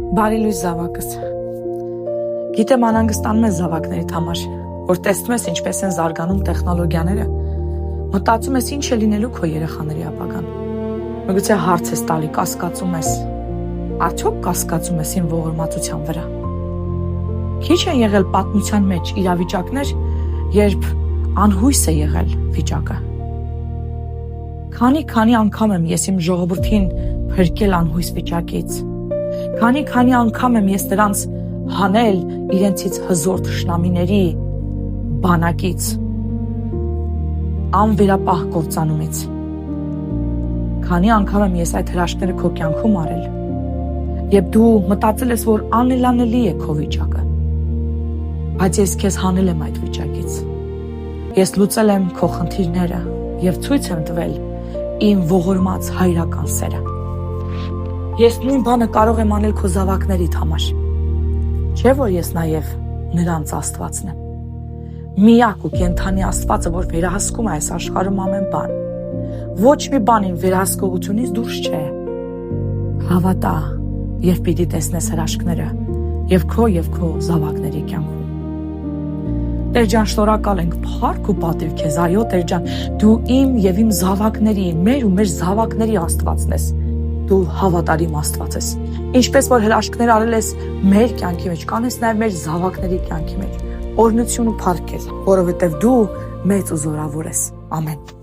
Բարի լույս զավակս։ Գիտեմ անհանգստանում ես զավակներիդ համար, որ տեսնում ես ինչպես են զարգանում տեխնոլոգիաները, մտածում ես ինչ է լինելու քո երեխաների ապագան։ Միգուցե հարց ես տալի, կասկածում ես, արդյոք կասկածում ես իմ ողորմածության վրա։ Քիչ են եղել պատմության մեջ իրավիճակներ, երբ անհույս է եղել վիճակը։ Քանի անգամ եմ ես իմ ժողովրդին փրկել անհույս վիճակից։ Քանի անգամ եմ ես նրանց հանել իրենցից հզոր թշնամիների բանակից, անվերապահ կործանումից։ Քանի անգամ եմ ես այդ հրաշքները քո կյանքում արել, երբ դու մտածել ես, որ անելանելի է քո վիճակը, բայց ես քեզ հանել եմ այդ վիճակից։ Ես լուծել եմ քո խնդիրները և ցույց եմ տվել իմ ողորմած հայրական սերը։ Ես նույն բանը կարող եմ անել քո զավակներիդ համար, չէ՞ որ ես նաև նրանց Աստվածն եմ։ Միակ ու կենդանի Աստվածը, որ վերահսկում է այս աշխարհում ամեն բան։ Ոչ մի բան իմ վերահսկողությունից դուրս չէ։ Հավատա և պիտի տեսնես հրաշքները և քո զավակների կյանքում։ Տեր ջան, շնորհակալ ենք, փառք ու պատիվ քեզ, այո Տեր ջան, դու իմ և իմ զավակների, մեր ու մեր զավակների Աստվածն ես։ Դու հավատարիմ Աստված ես։ Ինչպես որ հրաշքներ արել ես մեր կյանքի մեջ, կանես նաև մեր զավակների կյանքի մեջ։ Օրհնություն ու փառք քեզ, որովհետև դու մեծ ու զորավոր ես։ Ամեն։